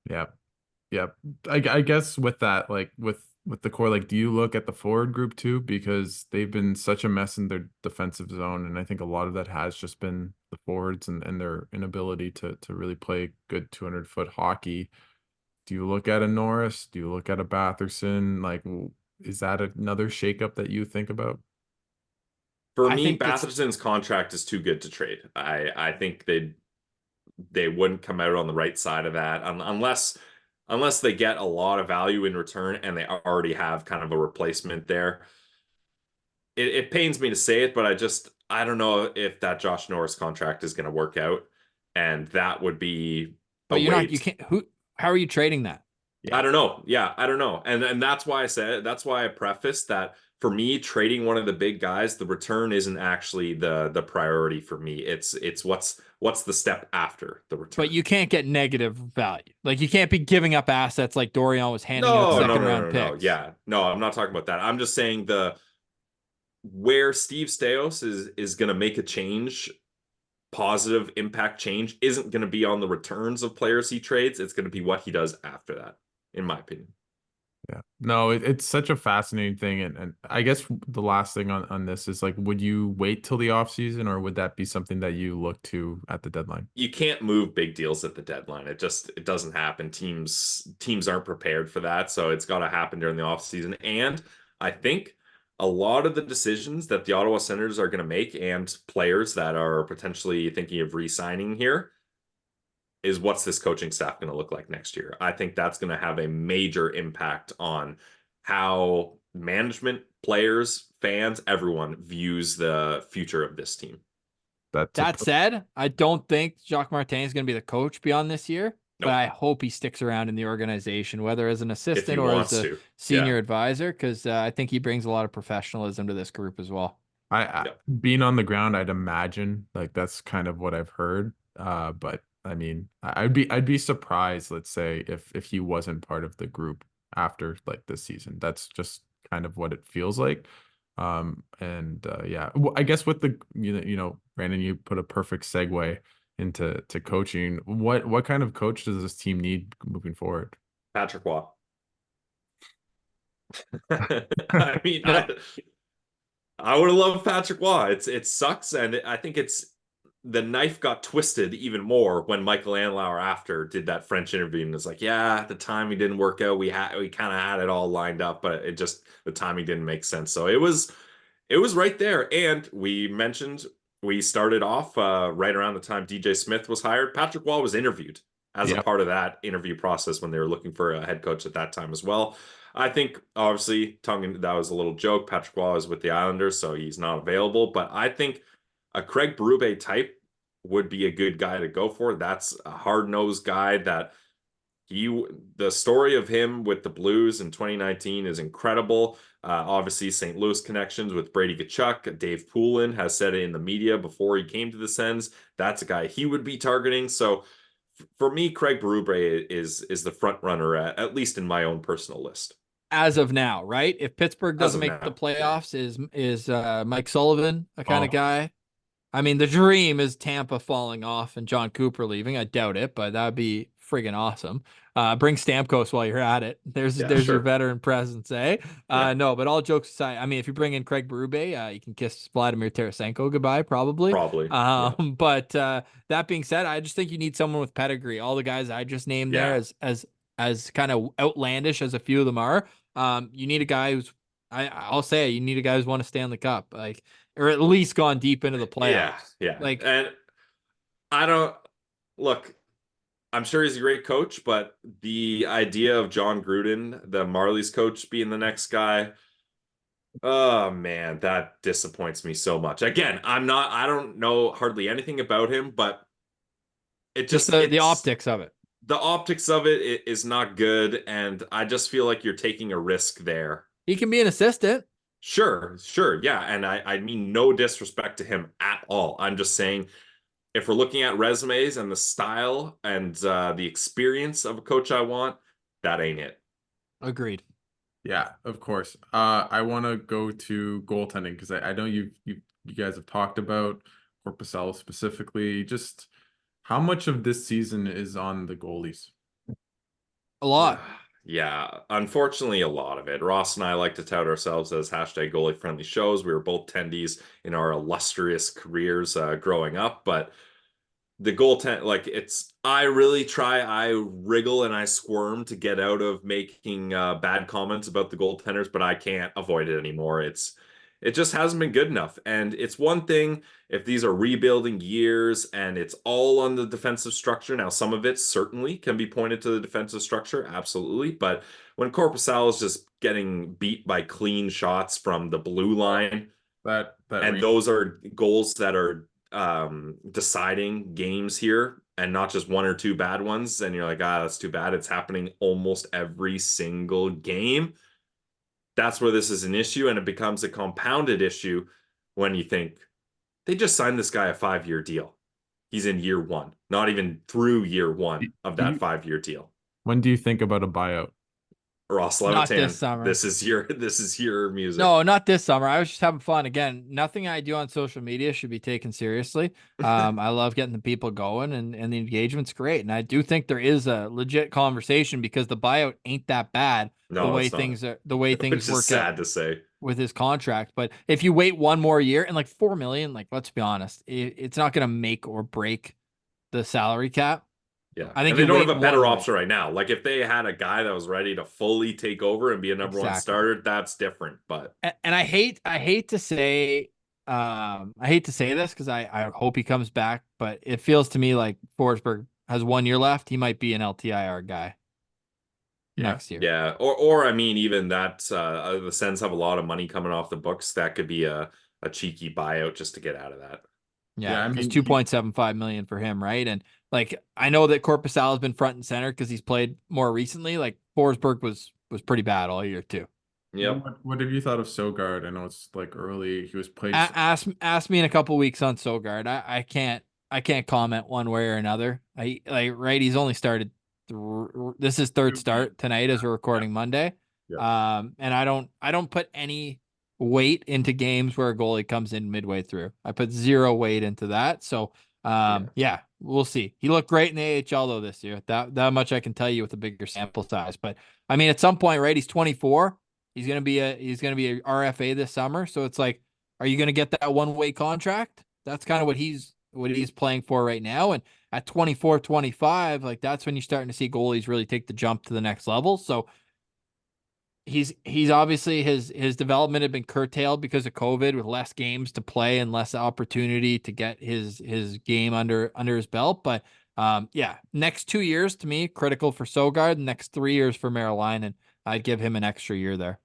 Yeah. Yeah. I guess with that, like with the core, like, do you look at the forward group too? Because they've been such a mess in their defensive zone. And I think a lot of that has just been the forwards and their inability to really play good 200-foot hockey. Do you look at a Norris? Do you look at a Batherson? Like, is that another shakeup that you think about? For I me, think that's Batherson's contract is too good to trade. I think they wouldn't come out on the right side of that unless they get a lot of value in return and they already have kind of a replacement there. It pains me to say it, but I don't know if that Josh Norris contract is going to work out, and that would be a but you wait. can't how are you trading that? I Yeah. don't know. Yeah, I don't know. And that's why I said, that's why I prefaced that for me, trading one of the big guys, the return isn't actually the priority for me. It's what's the step after the But return. you can't get negative value. Like you can't be giving up assets like Dorian was handing out No, no, second no, round no, no. picks. Yeah. No, I'm not talking about that. I'm just saying the where Steve Staios is going to make a change, positive impact change, isn't going to be on the returns of players he trades. It's going to be what he does after that, in my opinion. Yeah. No, it's such a fascinating thing. And I guess the last thing on this is like, would you wait till the off season, or would that be something that you look to at the deadline? You can't move big deals at the deadline. It doesn't happen. Teams aren't prepared for that, so it's got to happen during the offseason. And I think a lot of the decisions that the Ottawa Senators are going to make, and players that are potentially thinking of re-signing here, is what's this coaching staff going to look like next year. I think that's going to have a major impact on how management, players, fans, everyone views the future of this team. That's a That said, I don't think Jacques Martin is going to be the coach beyond this year, but Nope. I hope he sticks around in the organization, whether as an If he assistant or as wants a to. Yeah. senior advisor, because I think he brings a lot of professionalism to this group as well. I Yep. being on the ground, I'd imagine like that's kind of what I've heard. But I mean, I'd be surprised, let's say, if he wasn't part of the group after like this season. That's just kind of what it feels like. And yeah, well, I guess with the Brandon, you put a perfect segue into coaching. What kind of coach does this team need moving forward? Patrick Waugh. I mean, No, I would have loved Patrick Waugh. It sucks, and I think it's the knife got twisted even more when Michael Andlauer after did that French interview and was like, "Yeah, at the time we didn't work out. We kind of had it all lined up, but it just the timing didn't make sense." So it was right there. And we mentioned we started off right around the time DJ Smith was hired. Patrick Waugh was interviewed as a Yep. part of that interview process when they were looking for a head coach at that time as well. I think obviously that was a little joke. Patrick Waugh is with the Islanders, so he's not available. But I think a Craig Berube type would be a good guy to go for. That's a hard-nosed guy that the story of him with the Blues in 2019 is incredible. Obviously, St. Louis connections with Brady Tkachuk. Dave Poulin has said it in the media before he came to the Sens. That's a guy he would be targeting. So for me, Craig Berube is the front runner, at least in my own personal list. as of now, right? If Pittsburgh As doesn't of make the now, yeah. playoffs, is Mike Sullivan a kind of Oh, guy? I mean, the dream is Tampa falling off and John Cooper leaving. I doubt it, but that'd be friggin' awesome. Bring Stamkos while you're at it. Yeah, There's your sure. veteran presence, eh? Yeah, No, but all jokes aside, I mean, if you bring in Craig Berube, you can kiss Vladimir Tarasenko goodbye, probably. probably. Yeah, But that being said, I just think you need someone with pedigree. All the guys I just named there, yeah, as kind of outlandish as a few of them are, you need a guy who's I'll say it, you need a guy who's won a Stanley Cup, like, or at least gone deep into the yeah, playoffs. yeah. Like, And I don't look. I'm sure he's a great coach, but the idea of John Gruden, the Marlies coach, being the next guy, oh man, that disappoints me so much. Again, I don't know hardly anything about him, but it Just just the optics of it. the optics of it is not good, and I just feel like you're taking a risk there. He can be an assistant. Sure, yeah, and I mean no disrespect to him at all. I'm just saying if we're looking at resumes and the style and the experience of a coach I want, that ain't it. Agreed. Yeah, of course. I want to go to goaltending because I know you guys have talked about Corpusel specifically. Just how much of this season is on the goalies? A lot. Yeah, unfortunately, a lot of it. Ross and I like to tout ourselves as hashtag goalie friendly shows. We were both tendies in our illustrious careers growing up, but the goaltend like I really try, I wriggle and I squirm to get out of making bad comments about the goaltenders, but I can't avoid it anymore. It just hasn't been good enough. And it's one thing if these are rebuilding years and it's all on the defensive structure. Now some of it certainly can be pointed to the defensive structure, absolutely, but when Corpusal is just getting beat by clean shots from the blue line, That and range. those are goals that are deciding games here and not just one or two bad ones. And you're like, that's too bad. It's happening almost every single game. That's where this is an issue, and it becomes a compounded issue when you think they just signed this guy a 5-year deal. He's in year one, not even through year one of Do that you, 5-year deal. when do you think about a buyout? Ross Not this Levitan, summer. this is your music. No, not this summer. I was just having fun. Again, nothing I do on social media should be taken seriously. I love getting the people going and the engagement's great. And I do think there is a legit conversation because the buyout ain't that bad No, it's not. the way things Which is work out sad to say. with his contract. But if you wait one more year and like 4 million, like let's be honest, it's not gonna make or break the salary cap. Yeah. I think And they you don't wait have a one better more. option right now. Like if they had a guy that was ready to fully take over and be a number one Exactly. starter, that's different. But And I hate to say I hate to say this because I hope he comes back, but it feels to me like Forsberg has 1 year left. He might be an LTIR guy Yeah. next year. yeah, or I mean, even that the Sens have a lot of money coming off the books. That could be a cheeky buyout just to get out of that. Yeah, Yeah, I because mean, 2.75 million for him, right? And like I know that Corpusal has been front and center because he's played more recently. Like Forsberg was pretty bad all year too. Yep. what have you thought of Sogard? I know it's like early. He was played. Ask me in a couple weeks on Sogard. I can't comment one way or another. I like right. He's only started. This is third start tonight as we're Yeah, recording Monday. yeah, And I don't put any weight into games where a goalie comes in midway through. I put zero weight into that. So Yeah. yeah, we'll see. He looked great in the AHL though this year. That much I can tell you with a bigger sample size. But I mean, at some point, right? He's 24. He's gonna be a RFA this summer. So it's like, are you gonna get that one-way contract? That's kind of what he's playing for right now. And at 24, 25, like that's when you're starting to see goalies really take the jump to the next level. So he's obviously his development had been curtailed because of COVID with less games to play and less opportunity to get his game under his belt. But yeah, next 2 years to me critical for Sogard. Next 3 years for Maryline, and I'd give him an extra year there.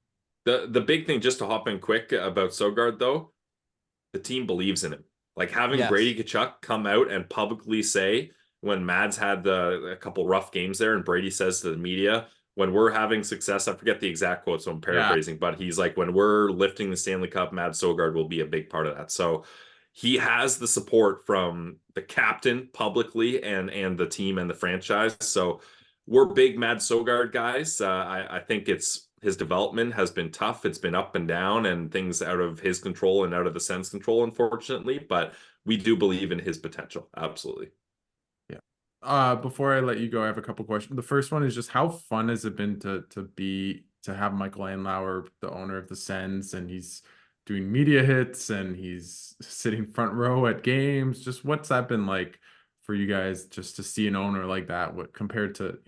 The big thing, just to hop in quick about Sogard though, the team believes in him. Like having Yes. Brady Tkachuk come out and publicly say when Mads had a couple rough games there, and Brady says to the media, when we're having success, I forget the exact quote, so I'm yeah. paraphrasing, but he's like, when we're lifting the Stanley Cup, Mads Sogard will be a big part of that. So he has the support from the captain publicly and the team and the franchise. So we're big Mads Sogard guys. I think it's his development has been tough. It's been up and down and things out of his control and out of the Sens control, unfortunately. But we do believe in his potential. Absolutely. Yeah. Before I let you go, I have a couple questions. The first one is just how fun has it been to have Michael Andlauer, the owner of the Sens, and he's doing media hits and he's sitting front row at games. Just what's that been like for you guys just to see an owner like that? What compared to,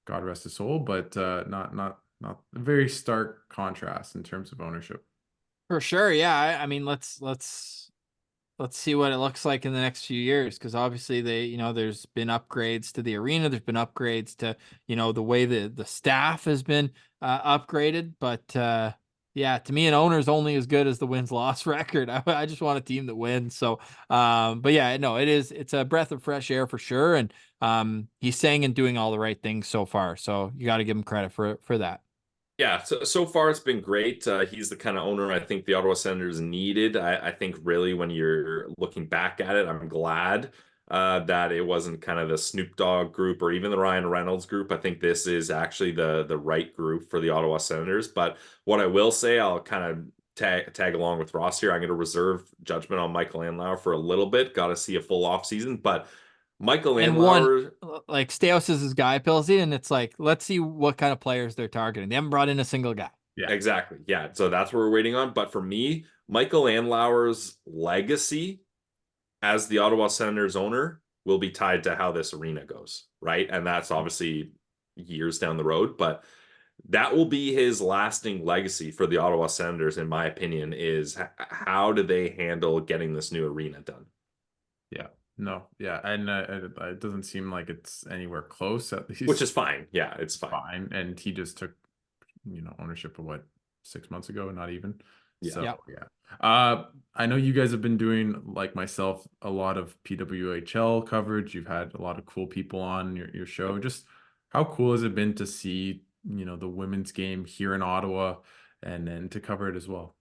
God rest his soul, but not a very stark contrast in terms of ownership. For sure. Yeah. I mean, let's see what it looks like in the next few years because obviously there's been upgrades to the arena, there's been upgrades to the way the staff has been upgraded, but Yeah, to me, an owner's only as good as the wins-loss record. I just want a team that wins. So, but yeah, no, it's a breath of fresh air for sure. And he's saying and doing all the right things so far. So you got to give him credit for that. Yeah, so far it's been great. He's the kind of owner I think the Ottawa Senators needed. I think really when you're looking back at it, I'm glad that it wasn't kind of the Snoop Dogg group or even the Ryan Reynolds group. I think this is actually the right group for the Ottawa Senators. But what I will say, I'll kind of tag along with Ross here. I'm going to reserve judgment on Michael Andlauer for a little bit. Got to see a full off season, but Michael And one, Andlauer. like Staios is his guy, Pilsy, and it's like, let's see what kind of players they're targeting. They haven't brought in a single guy. Yeah. Exactly. Yeah. So that's what we're waiting on. But for me, Michael Andlauer's legacy as the Ottawa Senators owner will be tied to how this arena goes, right? And that's obviously years down the road, but that will be his lasting legacy for the Ottawa Senators, in my opinion, is how do they handle getting this new arena done? Yeah. No. Yeah. And it doesn't seem like it's anywhere close, at least. Which is fine. Yeah, it's fine. Fine. And he just took, ownership of what, 6 months ago, not even. Yeah. So Yep. yeah. I know you guys have been doing, like myself, a lot of PWHL coverage. You've had a lot of cool people on your show. Just how cool has it been to see, the women's game here in Ottawa and then to cover it as well?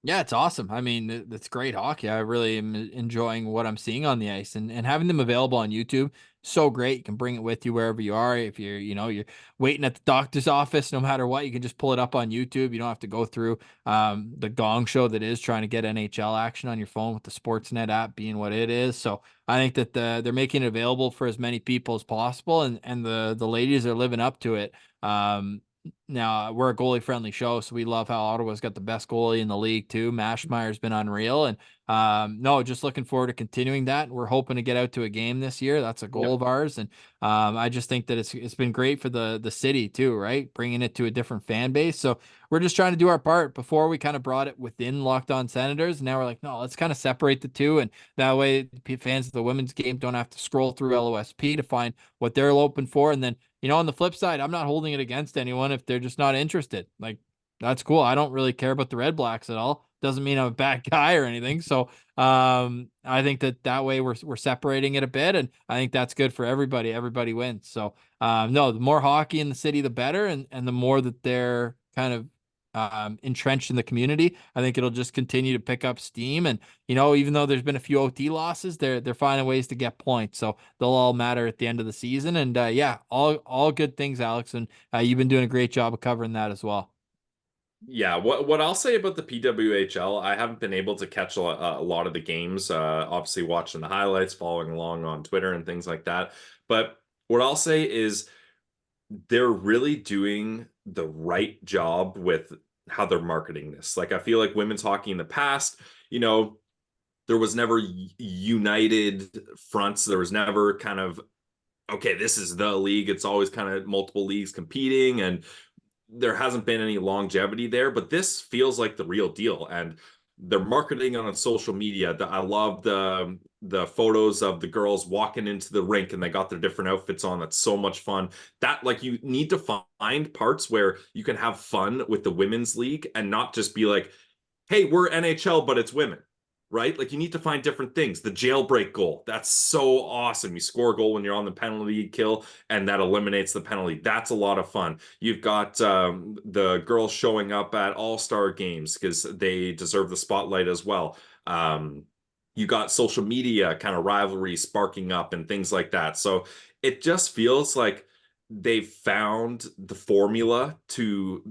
Yeah, it's awesome. I mean, it's great hockey. I really am enjoying what I'm seeing on the ice, and having them available on YouTube. So great. You can bring it with you wherever you are. If you're waiting at the doctor's office, no matter what, you can just pull it up on YouTube. You don't have to go through the gong show that is trying to get NHL action on your phone with the Sportsnet app being what it is. So I think that they're making it available for as many people as possible, and the ladies are living up to it. Now we're a goalie friendly show, so we love how Ottawa's got the best goalie in the league too. Mashmeyer's been unreal, and no, just looking forward to continuing that. We're hoping to get out to a game this year. That's a goal of ours, and I just think that it's been great for the city too, right? Bringing it to a different fan base. So we're just trying to do our part. Before we kind of brought it within Locked On Senators, and now we're like, no, let's kind of separate the two, and that way fans of the women's game don't have to scroll through LOSP to find what they're open for, and then on the flip side, I'm not holding it against anyone if they're just not interested. Like, that's cool. I don't really care about the Red Blacks at all. Doesn't mean I'm a bad guy or anything. So, I think that way we're separating it a bit, and I think that's good for everybody. Everybody wins. So, no, the more hockey in the city, the better, and the more that they're kind of entrenched in the community, I think it'll just continue to pick up steam. And even though there's been a few OT losses, they're finding ways to get points, so they'll all matter at the end of the season. And yeah, all good things, Alex, and you've been doing a great job of covering that as well. Yeah, what I'll say about the PWHL, I haven't been able to catch a lot of the games. Obviously, watching the highlights, following along on Twitter and things like that. But what I'll say is they're really doing the right job with how they're marketing this. Like, I feel like women's hockey in the past, there was never united fronts. There was never kind of, okay, this is the league. It's always kind of multiple leagues competing, and there hasn't been any longevity there, but this feels like the real deal. And they're marketing on social media. I love the photos of the girls walking into the rink and they got their different outfits on. That's so much fun. That, like, you need to find parts where you can have fun with the women's league and not just be like, hey, we're NHL, but it's women. Right? Like, you need to find different things. The jailbreak goal, that's so awesome. You score a goal when you're on the penalty kill, and that eliminates the penalty. That's a lot of fun. You've got the girls showing up at all-star games because they deserve the spotlight as well. You got social media kind of rivalry sparking up and things like that. So it just feels like they've found the formula to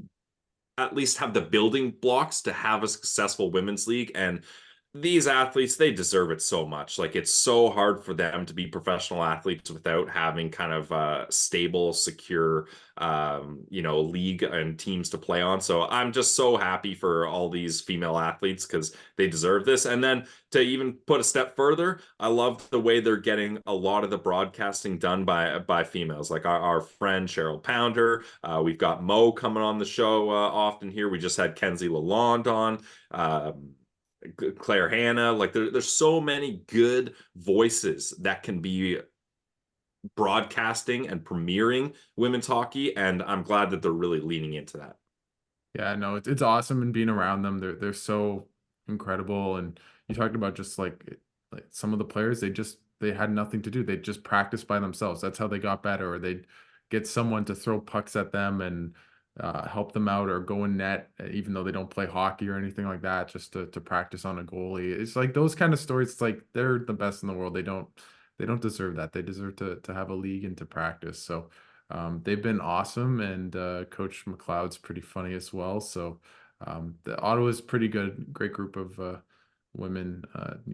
at least have the building blocks to have a successful women's league. And these athletes, they deserve it so much. Like, it's so hard for them to be professional athletes without having kind of a stable, secure, league and teams to play on. So I'm just so happy for all these female athletes because they deserve this. And then to even put a step further, I love the way they're getting a lot of the broadcasting done by females, like our friend Cheryl Pounder. We've got Mo coming on the show often here. We just had Kenzie Lalonde on. Claire Hanna, like there's so many good voices that can be broadcasting and premiering women's hockey, and I'm glad that they're really leaning into that. Yeah, no, it's awesome and being around them. They're so incredible. And you talked about just like some of the players, they had nothing to do. They just practiced by themselves. That's how they got better. Or they'd get someone to throw pucks at them and help them out, or go in net, even though they don't play hockey or anything like that, just to practice on a goalie. It's like those kind of stories. It's like they're the best in the world. They don't deserve that. They deserve to have a league and to practice. So they've been awesome, and Coach McLeod's pretty funny as well. So the Ottawa's pretty good, great group of women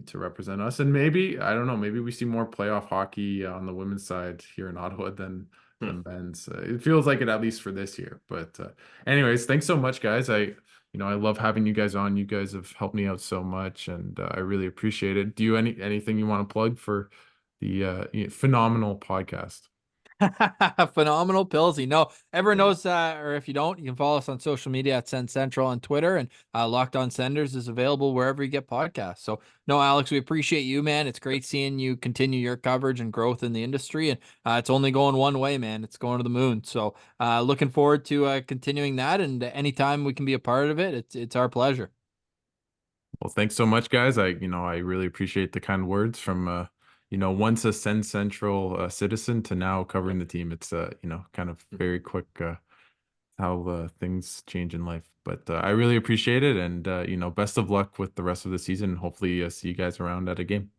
to represent us. And maybe, I don't know, maybe we see more playoff hockey on the women's side here in Ottawa than men's. It feels like it, at least for this year. But anyways, thanks so much, guys. I love having you guys on. You guys have helped me out so much, and I really appreciate it. Do you anything you want to plug for the phenomenal podcast? Phenomenal Pillsy. No, everyone knows, or if you don't, you can follow us on social media at Send Central on Twitter, and Locked On Senders is available wherever you get podcasts. So, no, Alex, we appreciate you, man. It's great seeing you continue your coverage and growth in the industry, and it's only going one way, man. It's going to the moon. So, looking forward to continuing that, and anytime we can be a part of it, it's our pleasure. Well, thanks so much, guys. I really appreciate the kind words from, once a Send Central citizen to now covering the team. It's, kind of very quick how things change in life. But I really appreciate it. And, best of luck with the rest of the season. Hopefully, see you guys around at a game.